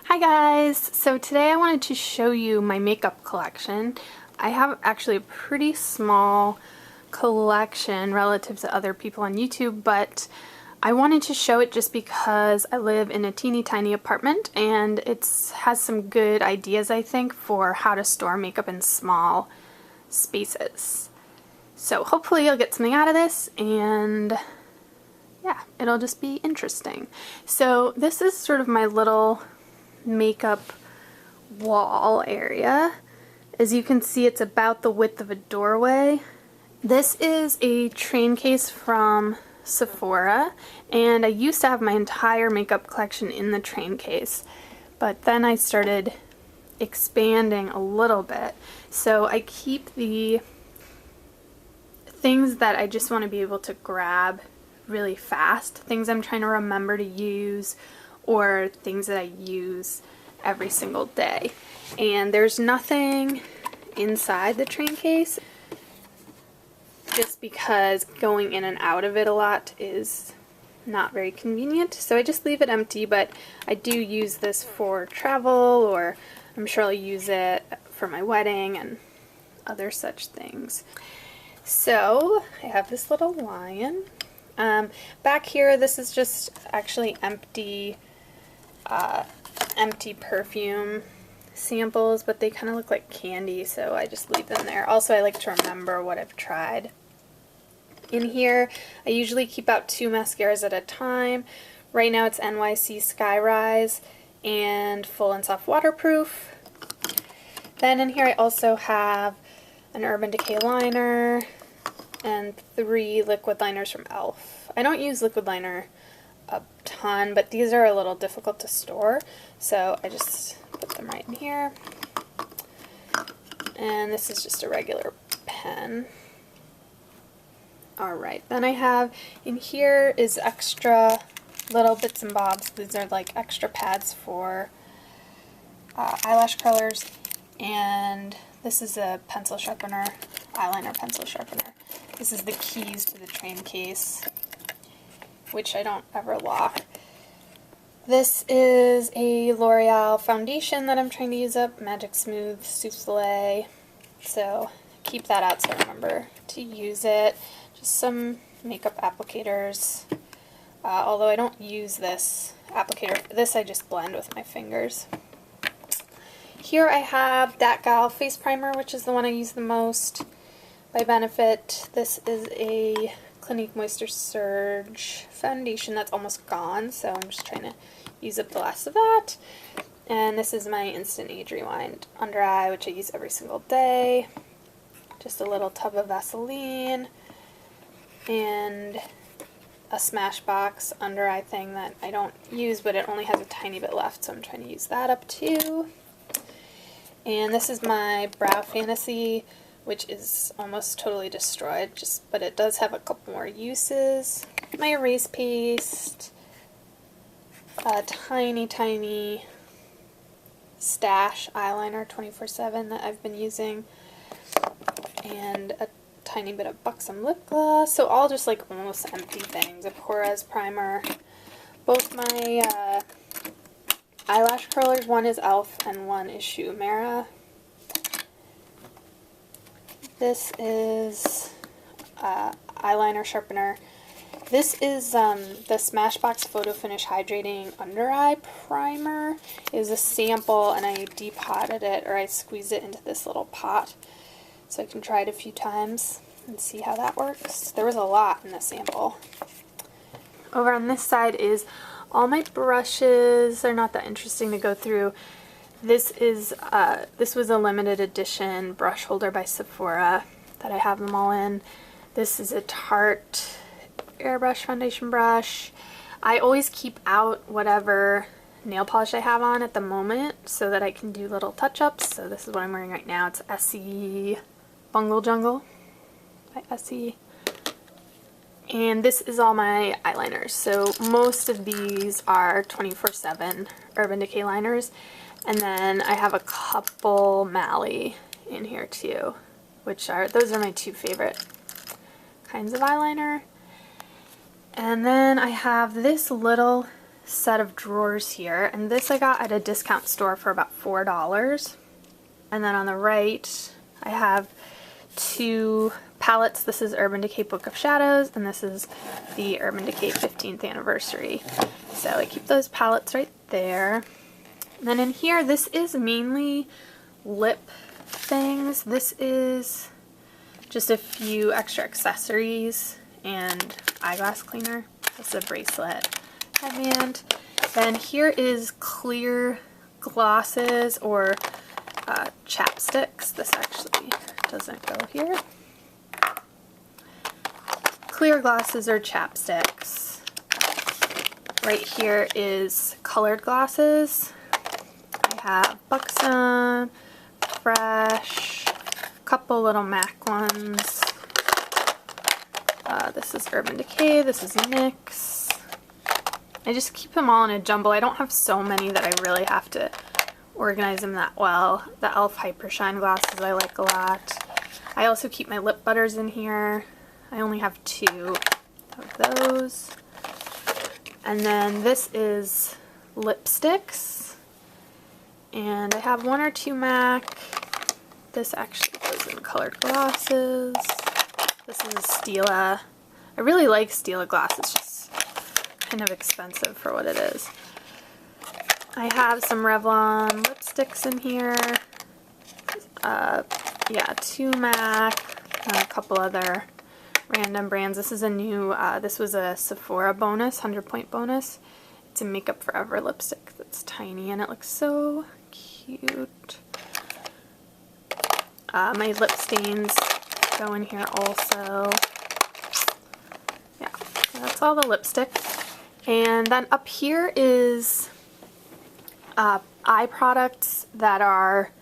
Hi guys! So today I wanted to show you my makeup collection. I have actually a pretty small collection relative to other people on YouTube, but I wanted to show it just because I live in a teeny tiny apartment and it has some good ideas, I think, for how to store makeup in small spaces. So hopefully you'll get something out of this, and yeah, it'll just be interesting. So this is sort of my little makeup wall area. As you can see, it's about the width of a doorway. This is a train case from Sephora, and I used to have my entire makeup collection in the train case, but then I started expanding a little bit. So I keep the things that I just want to be able to grab really fast, things I'm trying to remember to use, or things that I use every single day. And there's nothing inside the train case just because going in and out of it a lot is not very convenient. So I just leave it empty, but I do use this for travel, or I'm sure I'll use it for my wedding and other such things. So I have this little lion. Back here, this is just actually empty perfume samples, but they kind of look like candy, so I just leave them there. Also, I like to remember what I've tried. In here, I usually keep out 2 mascaras at a time. Right now it's NYC Skyrise and Full and Soft Waterproof. Then in here I also have an Urban Decay liner and 3 liquid liners from e.l.f. I don't use liquid liner a ton, but these are a little difficult to store, so I just put them right in here. And this is just a regular pen. Alright, then I have in here is extra little bits and bobs. These are like extra pads for eyelash curlers, and this is a pencil sharpener, eyeliner pencil sharpener. This is the keys to the train case, which I don't ever lock. This is a L'Oreal foundation that I'm trying to use up, Magic Smooth Souffle. So keep that out so I remember to use it. Just some makeup applicators. Although I don't use this applicator. This I just blend with my fingers. Here I have Dat Gal Face Primer, which is the one I use the most by Benefit. This is a Clinique Moisture Surge foundation that's almost gone, so I'm just trying to use up the last of that. And this is my Instant Age Rewind under eye, which I use every single day. Just a little tub of Vaseline and a Smashbox under eye thing that I don't use, but it only has a tiny bit left, so I'm trying to use that up too. And this is my Brow Fantasy, which is almost totally destroyed, but it does have a couple more uses. My erase paste, a tiny Stash eyeliner 24/7 that I've been using, and a tiny bit of Buxom lip gloss. So all just like almost empty things. A Poreless primer. Both my eyelash curlers, one is e.l.f. and one is Shu Uemura. This is eyeliner sharpener. This is the Smashbox Photo Finish Hydrating Under Eye Primer. It was a sample and I depotted it, or I squeezed it into this little pot so I can try it a few times and see how that works. There was a lot in the sample. Over on this side is all my brushes. They're not that interesting to go through. This was a limited edition brush holder by Sephora that I have them all in. This is a Tarte airbrush foundation brush. I always keep out whatever nail polish I have on at the moment so that I can do little touch-ups. So this is what I'm wearing right now. It's Essie Bungle Jungle by Essie. And this is all my eyeliners. So most of these are 24/7 Urban Decay liners. And then I have a couple Mally in here too, those are my 2 favorite kinds of eyeliner. And then I have this little set of drawers here, and this I got at a discount store for about $4. And then on the right I have two palettes. This is Urban Decay Book of Shadows, and this is the Urban Decay 15th anniversary. So I keep those palettes right there. And then in here, this is mainly lip things. This is just a few extra accessories and eyeglass cleaner. This is a bracelet, headband. Then here is clear glosses or chapsticks. This actually doesn't go here. Clear glosses or chapsticks. Right here is colored glosses. I have Buxom, Fresh, a couple little MAC ones. This is Urban Decay, this is NYX. I just keep them all in a jumble. I don't have so many that I really have to organize them that well. The e.l.f. Hyper Shine glasses I like a lot. I also keep my lip butters in here. I only have 2 of those. And then this is lipsticks. And I have 1 or 2 MAC. This actually goes in colored glosses. This is a Stila. I really like Stila glass. It's just kind of expensive for what it is. I have some Revlon lipsticks in here. Yeah, 2 MAC, and a couple other random brands. This is a new, this was a Sephora bonus, 100-point bonus. It's a Makeup Forever lipstick that's tiny and it looks so cute. My lip stains go in here also. Yeah, so that's all the lipsticks. And then up here is eye products that are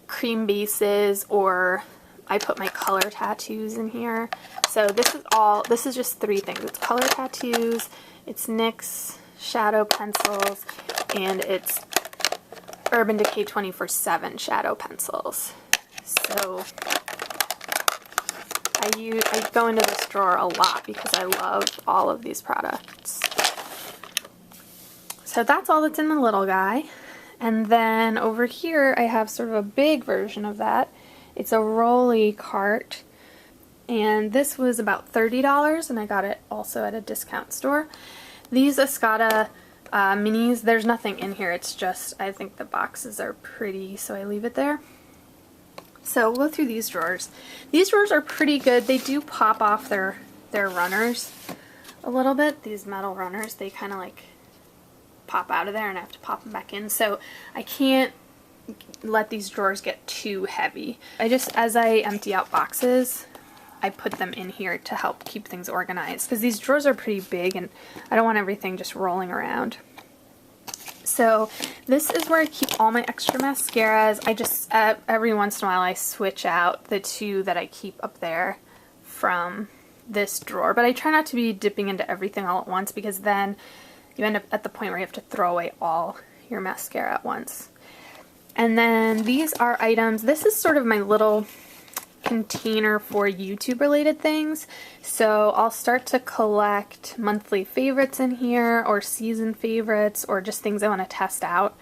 cream bases, or I put my color tattoos in here. So this is just 3 things. It's color tattoos, it's NYX shadow pencils, and it's Urban Decay 24/7 shadow pencils. So I go into this drawer a lot because I love all of these products. So that's all that's in the little guy. And then over here I have sort of a big version of that. It's a rolly cart, and this was about $30, and I got it also at a discount store. These Escada minis, there's nothing in here, it's just, I think the boxes are pretty, so I leave it there. So we'll go through these drawers. These drawers are pretty good. They do pop off their runners a little bit. These metal runners, they kind of like pop out of there and I have to pop them back in. So I can't let these drawers get too heavy. As I empty out boxes, I put them in here to help keep things organized, because these drawers are pretty big and I don't want everything just rolling around. So this is where I keep all my extra mascaras. I just, every once in a while I switch out the 2 that I keep up there from this drawer, but I try not to be dipping into everything all at once, because then you end up at the point where you have to throw away all your mascara at once. And then these are items, this is sort of my little container for YouTube related things. So I'll start to collect monthly favorites in here, or season favorites, or just things I want to test out.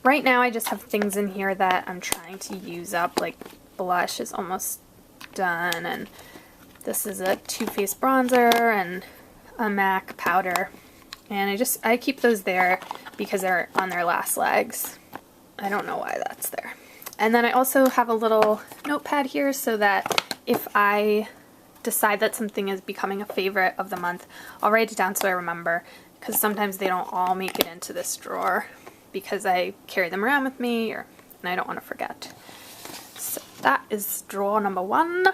Right now I just have things in here that I'm trying to use up, like blush is almost done, and this is a Too Faced bronzer and a MAC powder. And I keep those there because they're on their last legs. I don't know why that's there. And then I also have a little notepad here so that if I decide that something is becoming a favorite of the month, I'll write it down so I remember, because sometimes they don't all make it into this drawer because I carry them around with me, and I don't want to forget. So that is drawer number 1.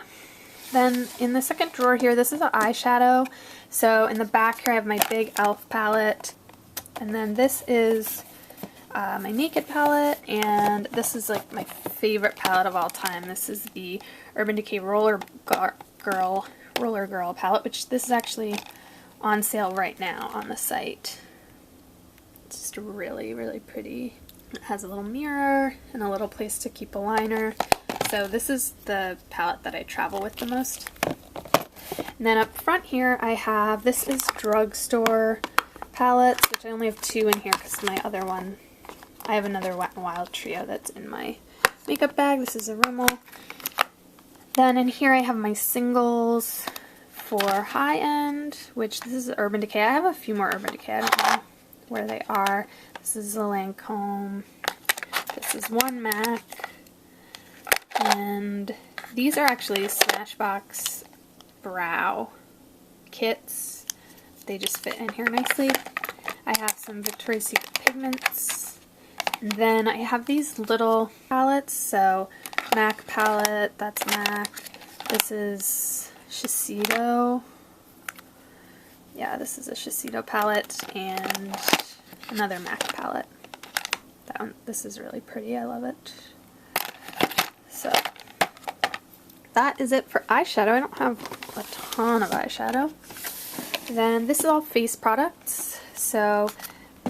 Then in the second drawer here, this is an eyeshadow. So in the back here I have my big e.l.f. palette, and then this is my Naked palette, and this is like my favorite palette of all time. This is the Urban Decay Roller Girl palette, which this is actually on sale right now on the site. It's just really, really pretty. It has a little mirror and a little place to keep a liner. So this is the palette that I travel with the most. And then up front here I have, this is Drugstore palettes, which I only have 2 in here because my other one, I have another Wet n Wild trio that's in my makeup bag. This is a Rimmel. Then in here I have my singles for high end, which this is Urban Decay. I have a few more Urban Decay. I don't know where they are. This is a Lancome. This is one MAC. And these are actually Smashbox brow kits. They just fit in here nicely. I have some Victoria's Secret pigments. And then I have these little palettes. So MAC palette, that's MAC. This is Shiseido. Yeah, this is a Shiseido palette and another MAC palette. This is really pretty. I love it. So that is it for eyeshadow. I don't have a ton of eyeshadow. Then this is all face products. So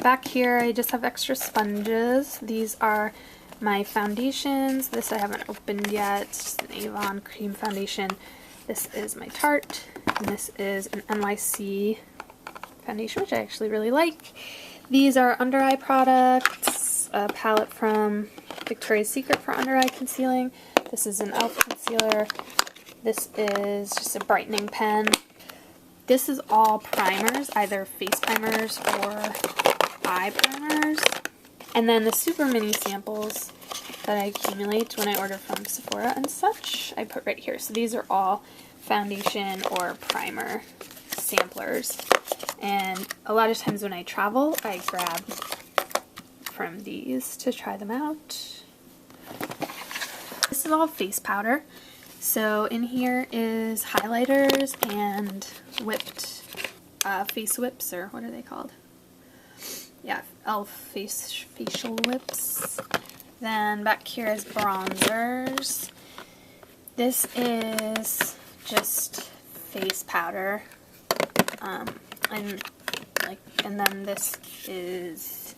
back here I just have extra sponges. These are my foundations. This I haven't opened yet. It's just an Avon cream foundation. This is my Tarte. And this is an NYC foundation, which I actually really like. These are under eye products. A palette from Victoria's Secret for under eye concealing. This is an e.l.f. concealer. This is just a brightening pen. This is all primers, either face primers or eye primers. And then the super mini samples that I accumulate when I order from Sephora and such, I put right here. So these are all foundation or primer samplers. And a lot of times when I travel, I grab from these to try them out. This is all face powder. So in here is highlighters and whipped face whips, or what are they called? Yeah, e.l.f. facial whips. Then back here is bronzers. This is just face powder. And then this is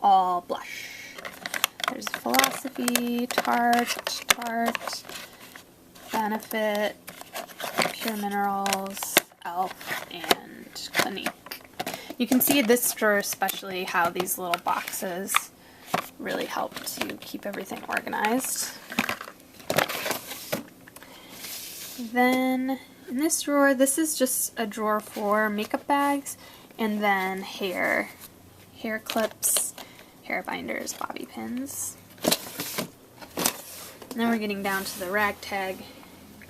all blush. There's Philosophy, Tarte, Benefit, Pure Minerals, e.l.f., and Clinique. You can see this drawer especially how these little boxes really help to keep everything organized. Then in this drawer, this is just a drawer for makeup bags, and then hair clips, hair binders, bobby pins. Now we're getting down to the ragtag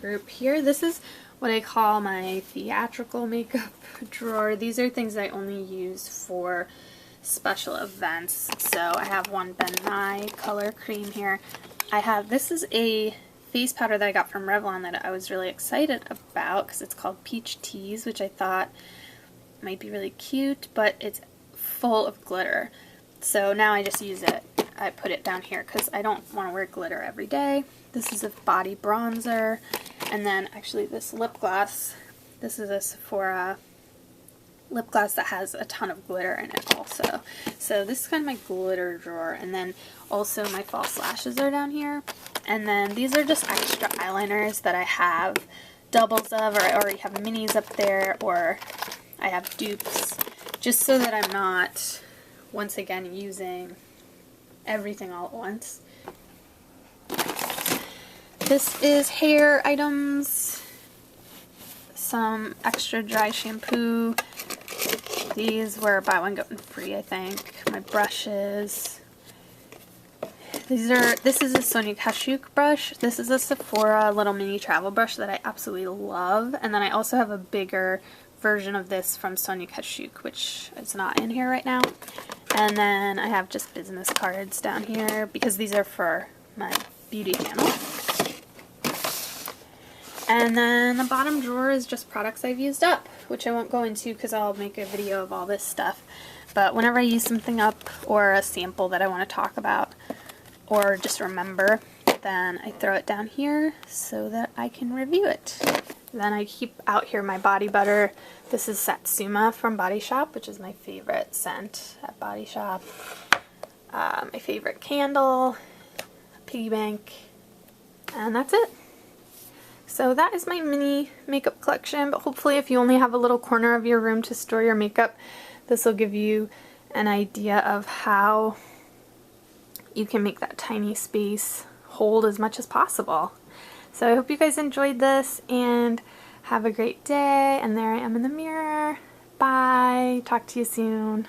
group here. This is what I call my theatrical makeup drawer. These are things I only use for special events. So I have one Ben Nye color cream here. This is a face powder that I got from Revlon that I was really excited about because it's called Peach Tease, which I thought might be really cute, but it's full of glitter. So now I just use it. I put it down here because I don't want to wear glitter every day. This is a body bronzer. And then actually this lip gloss. This is a Sephora lip gloss that has a ton of glitter in it also. So this is kind of my glitter drawer. And then also my false lashes are down here. And then these are just extra eyeliners that I have doubles of, or I already have minis up there, or I have dupes, just so that I'm not, once again, using everything all at once. This is hair items, some extra dry shampoo. These were buy one get one free, I think. My brushes. This is a Sonia Kashuk brush. This is a Sephora little mini travel brush that I absolutely love. And then I also have a bigger version of this from Sonia Kashuk, which is not in here right now. And then I have just business cards down here because these are for my beauty channel. And then the bottom drawer is just products I've used up, which I won't go into because I'll make a video of all this stuff. But whenever I use something up or a sample that I want to talk about or just remember, then I throw it down here so that I can review it. Then I keep out here my body butter. This is Satsuma from Body Shop, which is my favorite scent at Body Shop. My favorite candle, piggy bank, and that's it. So that is my mini makeup collection, but hopefully if you only have a little corner of your room to store your makeup, This will give you an idea of how you can make that tiny space hold as much as possible. So I hope you guys enjoyed this and have a great day. And there I am in the mirror. Bye. Talk to you soon.